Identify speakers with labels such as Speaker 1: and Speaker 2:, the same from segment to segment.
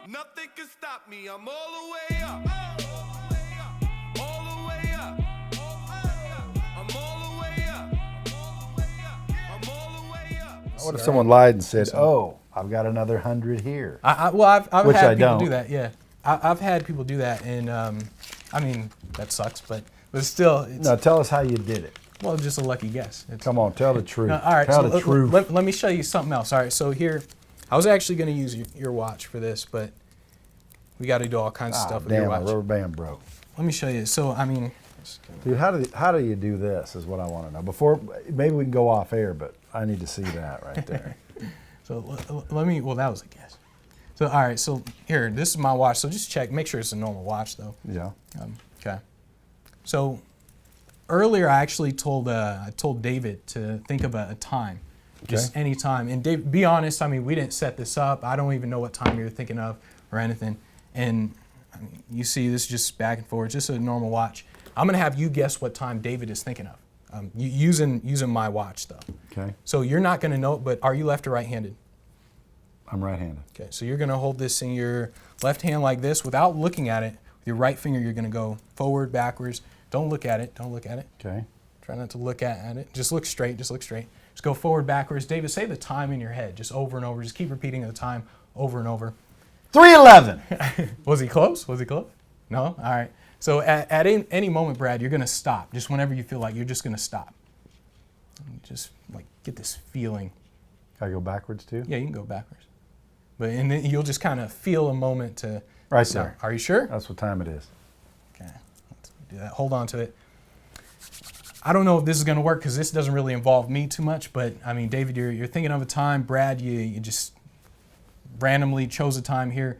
Speaker 1: Nothing can stop me. I'm all the way up. All the way up. I'm all the way up. I'm all the way up.
Speaker 2: What if someone lied and said, "Oh, I've got another 100 here"?
Speaker 3: Well, I've
Speaker 2: Which I
Speaker 3: had people
Speaker 2: don't.
Speaker 3: do that. Yeah, I've had people do that, and I mean that sucks, but still, it's,
Speaker 2: Now tell us how you did it.
Speaker 3: well, just a lucky guess. It's,
Speaker 2: Come on, tell the truth.
Speaker 3: no, all right,
Speaker 2: tell
Speaker 3: so
Speaker 2: the truth.
Speaker 3: let me show you something else. All right, so here, I was actually going to use your watch for this, but we got to do all kinds of stuff with your
Speaker 2: Damn, my
Speaker 3: watch.
Speaker 2: rubber band broke.
Speaker 3: Let me show you. So I mean,
Speaker 2: Dude, how do you do this is what I want to know. Before, maybe we can go off air, but I need to see that right there.
Speaker 3: so let me. Well, that was a guess. So all right, so here, this is my watch. So just check, make sure it's a normal watch though.
Speaker 2: Yeah.
Speaker 3: Okay. So earlier, I actually told David to think of a time, just
Speaker 2: Okay.
Speaker 3: any time. And Dave, be honest. I mean, we didn't set this up. I don't even know what time you're thinking of or anything. And I mean, you see, this is just back and forth, just a normal watch. I'm gonna have you guess what time David is thinking of, using my watch though.
Speaker 2: Okay.
Speaker 3: So you're not gonna know it, but are you left or right-handed?
Speaker 2: I'm right-handed.
Speaker 3: Okay. So you're gonna hold this in your left hand like this without looking at it. With your right finger, you're gonna go forward, backwards. Don't look at it. Don't look at it.
Speaker 2: Okay.
Speaker 3: Try not to look at it. Just look straight. Just look straight. Just go forward, backwards. David, say the time in your head, just over and over. Just keep repeating the time over and over.
Speaker 2: 3:11.
Speaker 3: Was he close? Was he close? No? All right. So at any moment, Brad, you're going to stop. Just whenever you feel like you're just going to stop. And just like get this feeling.
Speaker 2: Can I go backwards too?
Speaker 3: Yeah, you can go backwards. And then you'll just kind of feel a moment to
Speaker 2: Right
Speaker 3: start.
Speaker 2: there.
Speaker 3: Are you sure?
Speaker 2: That's what time it is.
Speaker 3: Okay. Let's do that. Hold on to it. I don't know if this is going to work because this doesn't really involve me too much, but I mean, David, you're thinking of a time. Brad, you just randomly chose a time here.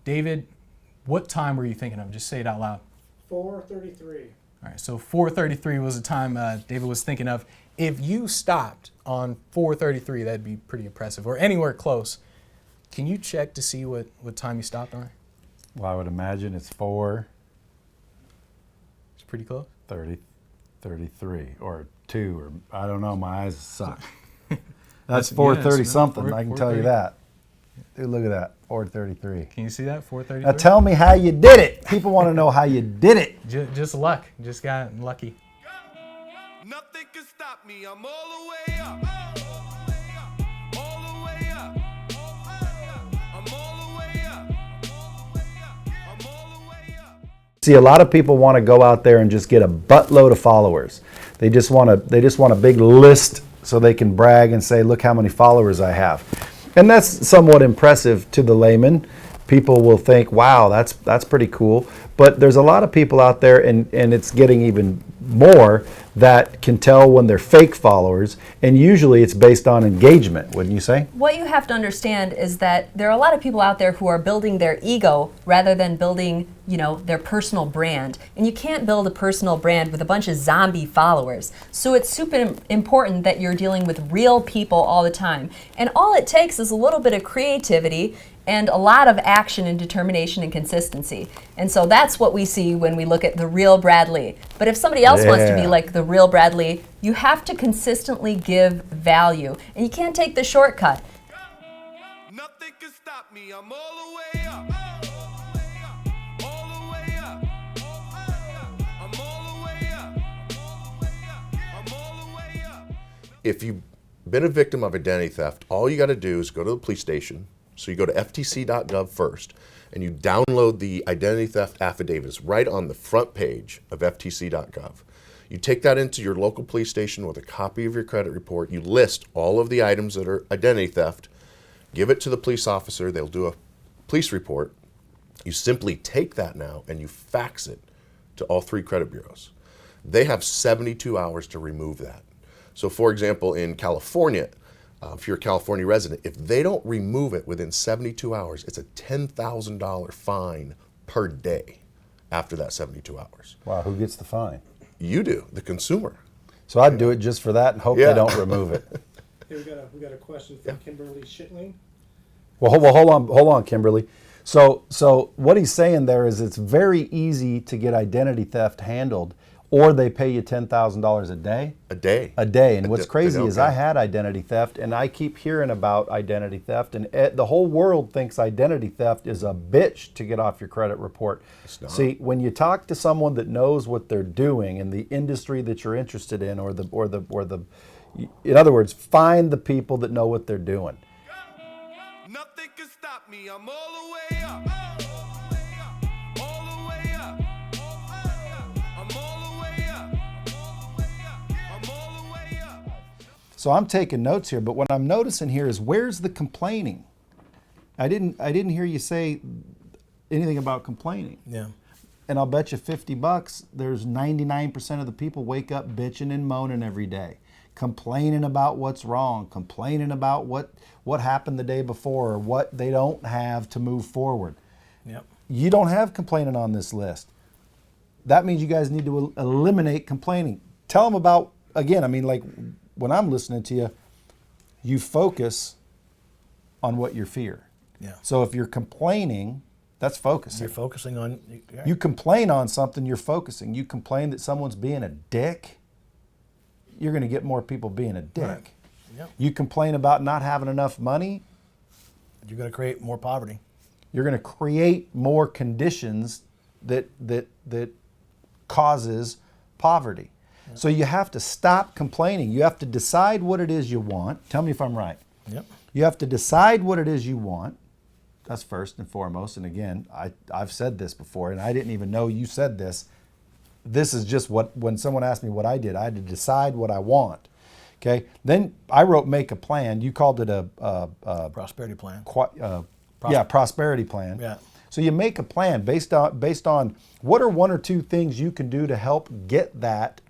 Speaker 3: David, what time were you thinking of? Just say it out loud.
Speaker 4: 4:33.
Speaker 3: All right, so 4:33 was the time David was thinking of. If you stopped on 4:33, that'd be pretty impressive, or anywhere close. Can you check to see what time you stopped on?
Speaker 2: Well, I would imagine it's 4:30,
Speaker 3: It's pretty close.
Speaker 2: 33, or 2, or I don't know. My eyes suck. That's
Speaker 3: Yeah,
Speaker 2: 4:30
Speaker 3: it's
Speaker 2: something. I can tell you
Speaker 3: 4:30.
Speaker 2: that. Dude, look at that. 4:33.
Speaker 3: Can you see that? 4:33.
Speaker 2: Now tell me how you did it. People want to know how you did it.
Speaker 3: Just luck. Just got lucky.
Speaker 1: Nothing can stop me. I'm all the way up. All the way up. I'm all the way up. I'm all the way up.
Speaker 2: See, a lot of people want to go out there and just get a buttload of followers. They just want a big list so they can brag and say, "Look how many followers I have." And that's somewhat impressive to the layman. People will think, "Wow, that's pretty cool." But there's a lot of people out there, and it's getting even more, that can tell when they're fake followers, and usually it's based on engagement, wouldn't you say?
Speaker 5: What you have to understand is that there are a lot of people out there who are building their ego rather than building, their personal brand. And you can't build a personal brand with a bunch of zombie followers. So it's super important that you're dealing with real people all the time. And all it takes is a little bit of creativity and a lot of action and determination and consistency. And so that's what we see when we look at the real Brad Lee. But if somebody else wants to be
Speaker 2: Yeah.
Speaker 5: like the real Brad Lee, you have to consistently give value. And you can't take the shortcut.
Speaker 1: Nothing can stop me. I'm all the way up. All the way up. I'm all the way up. I'm all the way up.
Speaker 6: If you've been a victim of identity theft, all you got to do is go to the police station. So you go to ftc.gov first, and you download the identity theft affidavits right on the front page of ftc.gov. You take that into your local police station with a copy of your credit report. You list all of the items that are identity theft, give it to the police officer. They'll do a police report. You simply take that now and you fax it to all 3 credit bureaus. They have 72 hours to remove that. So for example, in California, if you're a California resident, if they don't remove it within 72 hours, it's a $10,000 fine per day after that 72 hours.
Speaker 2: Wow, who gets the fine?
Speaker 6: You do, the consumer.
Speaker 2: So I'd do it just for that and hope
Speaker 6: Yeah.
Speaker 2: they don't remove it.
Speaker 4: Hey, we got a question from Kimberly Shitling.
Speaker 2: Well, hold on, Kimberly. So what he's saying there is it's very easy to get identity theft handled. or they pay you $10,000 a day.
Speaker 6: A day.
Speaker 2: A day. And what's crazy is I
Speaker 6: okay.
Speaker 2: had identity theft, and I keep hearing about identity theft, and the whole world thinks identity theft is a bitch to get off your credit report.
Speaker 6: It's not.
Speaker 2: See, when you talk to someone that knows what they're doing in the industry that you're interested in, or the in other words, find the people that know what they're doing.
Speaker 1: Nothing can stop me. I'm all the way up. All the way up. I'm all the way up. I'm all the way up.
Speaker 2: So I'm taking notes here, but what I'm noticing here is, where's the complaining? I didn't hear you say anything about complaining.
Speaker 7: Yeah.
Speaker 2: And I'll bet you $50, there's 99% of the people wake up bitching and moaning every day, complaining about what's wrong, complaining about what happened the day before, or what they don't have to move forward.
Speaker 7: Yep.
Speaker 2: You don't have complaining on this list. That means you guys need to eliminate complaining. Tell them about, again, I mean, like when I'm listening to you, you focus on what you fear.
Speaker 7: Yeah.
Speaker 2: So if you're complaining, that's focusing.
Speaker 7: You're focusing on.
Speaker 2: You complain on something, you're focusing. You complain that someone's being a dick, you're going to get more people being a dick.
Speaker 7: Right. Yep.
Speaker 2: You complain about not having enough money,
Speaker 7: You're going to create more poverty.
Speaker 2: you're going to create more conditions that causes poverty. Yep. So you have to stop complaining. You have to decide what it is you want. Tell me if I'm right.
Speaker 7: Yep.
Speaker 2: You have to decide what it is you want. That's first and foremost. And again, I've said this before, and I didn't even know you said this. This is just when someone asked me what I did, I had to decide what I want. Okay. Then I wrote make a plan. You called it a
Speaker 7: Prosperity plan.
Speaker 2: prosperity plan.
Speaker 7: Yeah.
Speaker 2: So you make a plan based on what are one or two things you can do to help get that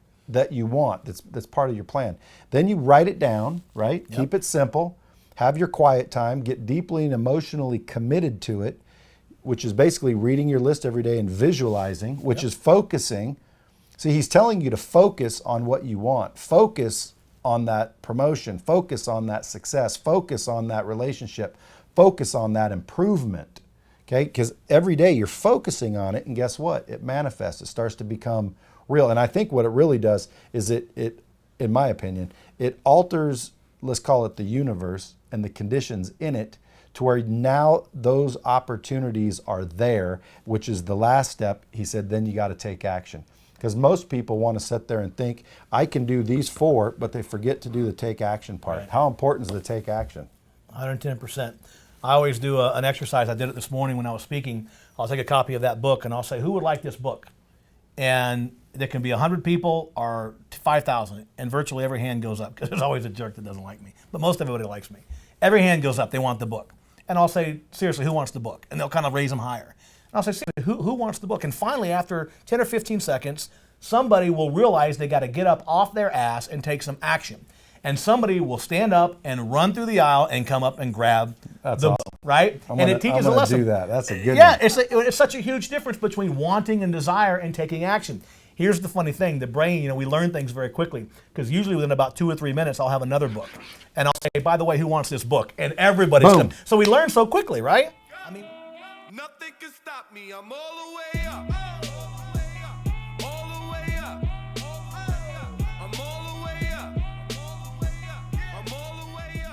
Speaker 2: you want. That's part of your plan. Then you write it down, right?
Speaker 7: Yep.
Speaker 2: Keep it simple. Have your quiet time. Get deeply and emotionally committed to it, which is basically reading your list every day and visualizing, which is focusing. See, he's telling you to focus on what you want. Focus on that promotion. Focus on that success. Focus on that relationship. Focus on that improvement. Okay? Because every day you're focusing on it, and guess what? It manifests. It starts to become real. And I think what it really does is it in my opinion, it alters, let's call it the universe and the conditions in it, to where now those opportunities are there, which is the last step. He said, then you got to take action. Because most people want to sit there and think, I can do these 4, but they forget to do the take action part.
Speaker 7: Right.
Speaker 2: How important is the take action?
Speaker 7: 110%. I always do an exercise. I did it this morning when I was speaking. I'll take a copy of that book and I'll say, who would like this book? And there can be 100 people or 5,000, and virtually every hand goes up, because there's always a jerk that doesn't like me. But most everybody likes me. Every hand goes up. They want the book. And I'll say, seriously, who wants the book? And they'll kind of raise them higher. And I'll say, seriously, who wants the book? And finally, after 10 or 15 seconds, somebody will realize they got to get up off their ass and take some action. And somebody will stand up and run through the aisle and come up and grab
Speaker 2: That's
Speaker 7: the
Speaker 2: awesome.
Speaker 7: book, right?
Speaker 2: I'm
Speaker 7: And it teaches a
Speaker 2: gonna
Speaker 7: lesson.
Speaker 2: do that. That's a good
Speaker 7: Yeah,
Speaker 2: one.
Speaker 7: it's such a huge difference between wanting and desire and taking action. Here's the funny thing, the brain, we learn things very quickly, because usually within about 2 or 3 minutes, I'll have another book. And I'll say, by the way, who wants this book? And everybody's
Speaker 2: Boom.
Speaker 7: so we learn so quickly, right? I mean,
Speaker 1: Nothing can stop me. I'm all the way up. All the way up. I'm all the way up. I'm all the way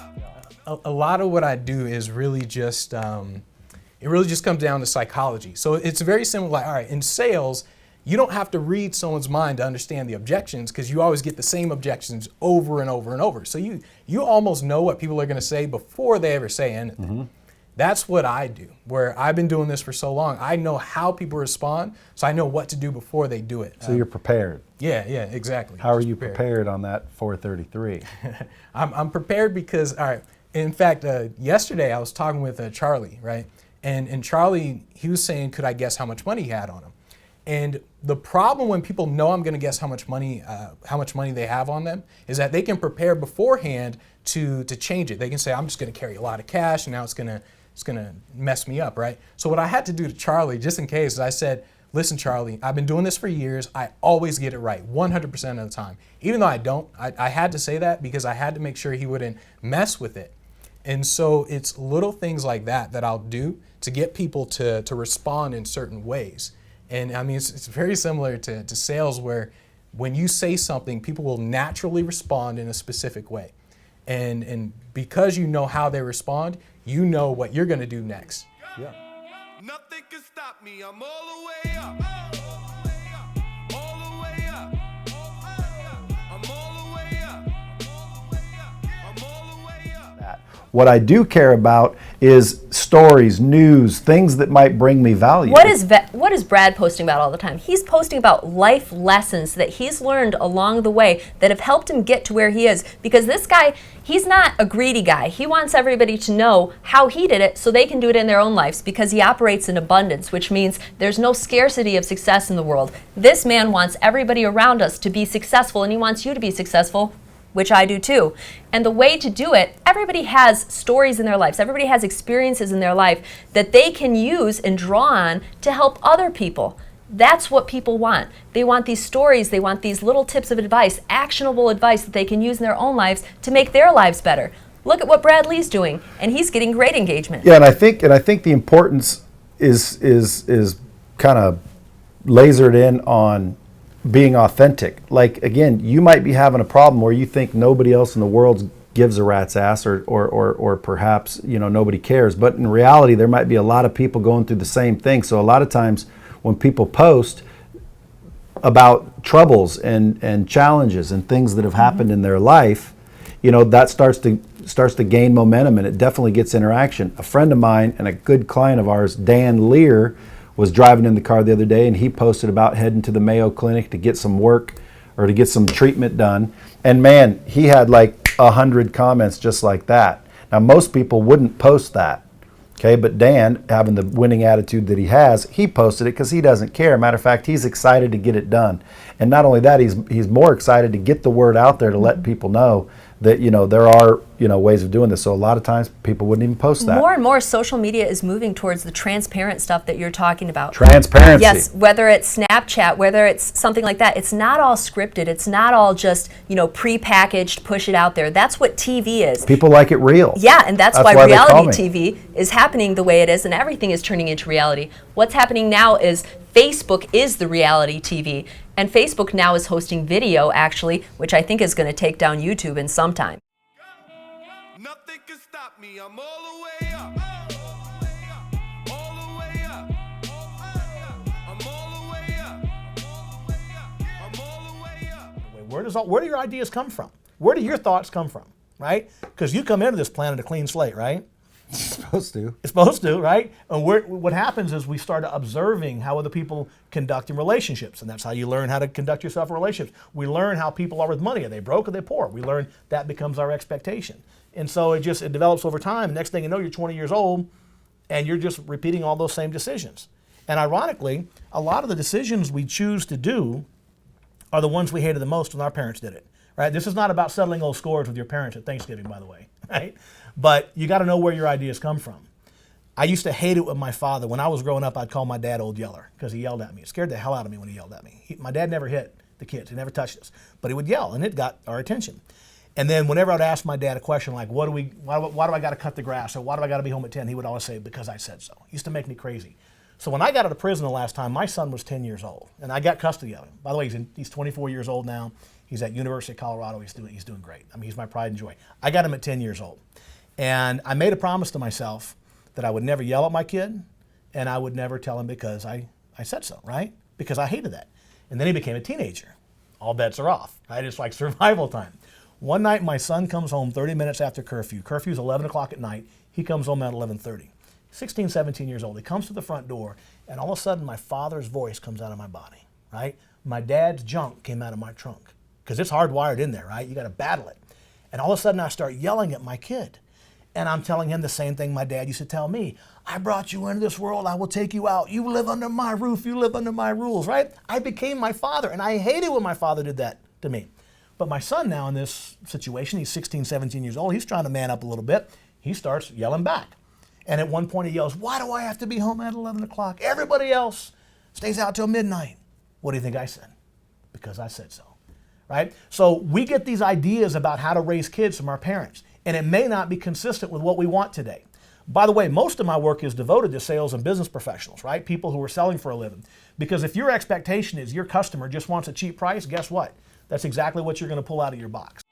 Speaker 1: up.
Speaker 3: A lot of what I do is really just, it really just comes down to psychology. So it's very similar, like, all right, in sales, you don't have to read someone's mind to understand the objections, because you always get the same objections over and over and over. So you almost know what people are going to say before they ever say anything. Mm-hmm. That's what I do, where I've been doing this for so long. I know how people respond, so I know what to do before they do it.
Speaker 2: So you're prepared.
Speaker 3: Yeah, exactly.
Speaker 2: How are
Speaker 3: Just
Speaker 2: you prepared on that 433?
Speaker 3: I'm prepared because, all right, in fact, yesterday I was talking with Charlie, right? And Charlie, he was saying, could I guess how much money he had on him? And the problem when people know I'm going to guess how much money they have on them is that they can prepare beforehand to change it. They can say, I'm just going to carry a lot of cash, and now it's going to mess me up, right? So what I had to do to Charlie, just in case, is I said, listen, Charlie, I've been doing this for years. I always get it right, 100% of the time. Even though I don't, I had to say that because I had to make sure he wouldn't mess with it. And so it's little things like that I'll do to get people to respond in certain ways. And I mean, it's very similar to sales, where when you say something, people will naturally respond in a specific way. And because you know how they respond, you know what you're going to do next.
Speaker 2: Yeah.
Speaker 1: Nothing can stop me. I'm all the way up. All the way up. I'm all the way up. I'm all the way up.
Speaker 2: What I do care about is stories, news, things that might bring me value.
Speaker 5: What is Brad posting about all the time? He's posting about life lessons that he's learned along the way that have helped him get to where he is. Because this guy, he's not a greedy guy. He wants everybody to know how he did it so they can do it in their own lives, because he operates in abundance, which means there's no scarcity of success in the world. This man wants everybody around us to be successful, and he wants you to be successful, which I do too. And the way to do it, everybody has stories in their lives. Everybody has experiences in their life that they can use and draw on to help other people. That's what people want. They want these stories, they want these little tips of advice, actionable advice that they can use in their own lives to make their lives better. Look at what Brad Lee's doing, and he's getting great engagement.
Speaker 2: Yeah, and I think the importance is kind of lasered in on being authentic. Like, again, you might be having a problem where you think nobody else in the world gives a rat's ass, or perhaps, you know, nobody cares. But in reality, there might be a lot of people going through the same thing. So a lot of times when people post about troubles and challenges and things that have happened in their life, you know, that starts to gain momentum, and it definitely gets interaction. A friend of mine and a good client of ours, Dan Lear, was driving in the car the other day, and he posted about heading to the Mayo Clinic to get some work or to get some treatment done. And man, he had like 100 comments just like that. Now, most people wouldn't post that, okay? But Dan, having the winning attitude that he has, he posted it because he doesn't care. Matter of fact, he's excited to get it done. And not only that, he's more excited to get the word out there to let people know that, you know, there are, you know, ways of doing this. So a lot of times people wouldn't even post that.
Speaker 5: More and more social media is moving towards the transparent stuff that you're talking about.
Speaker 2: Transparency.
Speaker 5: Yes, whether it's Snapchat, whether it's something like that, it's not all scripted. It's not all just, you know, pre-packaged, push it out there. That's what TV is.
Speaker 2: People like it real.
Speaker 5: Yeah, and that's why
Speaker 2: they call
Speaker 5: reality TV is happening the way it is, and everything is turning into reality. What's happening now is Facebook is the reality TV, and Facebook now is hosting video, actually, which I think is going to take down YouTube in some time.
Speaker 1: Nothing can stop me. I'm all the way up. All the way up. I'm all the way up. I'm all the way up.
Speaker 7: Where do your ideas come from? Where do your thoughts come from, right? Because you come into this planet a clean slate, right?
Speaker 2: Supposed to.
Speaker 7: It's supposed to, right? And what happens is we start observing how other people conduct in relationships, and that's how you learn how to conduct yourself in relationships. We learn how people are with money. Are they broke or are they poor? We learn that becomes our expectation. And so it develops over time. Next thing you know, you're 20 years old, and you're just repeating all those same decisions. And ironically, a lot of the decisions we choose to do are the ones we hated the most when our parents did it, right? This is not about settling old scores with your parents at Thanksgiving, by the way, right? But you got to know where your ideas come from. I used to hate it with my father. When I was growing up, I'd call my dad Old Yeller because he yelled at me. It scared the hell out of me when he yelled at me. My dad never hit the kids. He never touched us. But he would yell, and it got our attention. And then whenever I'd ask my dad a question like, why do I got to cut the grass? Or why do I got to be home at 10? He would always say, because I said so. It used to make me crazy. So when I got out of prison the last time, my son was 10 years old, and I got custody of him. By the way, he's 24 years old now. He's at University of Colorado. He's doing great. I mean, he's my pride and joy. I got him at 10 years old. And I made a promise to myself that I would never yell at my kid, and I would never tell him because I said so, right? Because I hated that. And then he became a teenager. All bets are off, right? It's like survival time. One night, my son comes home 30 minutes after curfew. Curfew's 11 o'clock at night. He comes home at 11:30. 16, 17 years old. He comes to the front door, and all of a sudden, my father's voice comes out of my body, right? My dad's junk came out of my trunk because it's hardwired in there, right? You got to battle it. And all of a sudden, I start yelling at my kid. And I'm telling him the same thing my dad used to tell me. I brought you into this world. I will take you out. You live under my roof. You live under my rules, right? I became my father, and I hated when my father did that to me. But my son now in this situation, he's 16, 17 years old. He's trying to man up a little bit. He starts yelling back. And at one point he yells, why do I have to be home at 11 o'clock? Everybody else stays out till midnight. What do you think I said? Because I said so, right? So we get these ideas about how to raise kids from our parents. And it may not be consistent with what we want today. By the way, most of my work is devoted to sales and business professionals, right? People who are selling for a living. Because if your expectation is your customer just wants a cheap price, guess what? That's exactly what you're going to pull out of your box.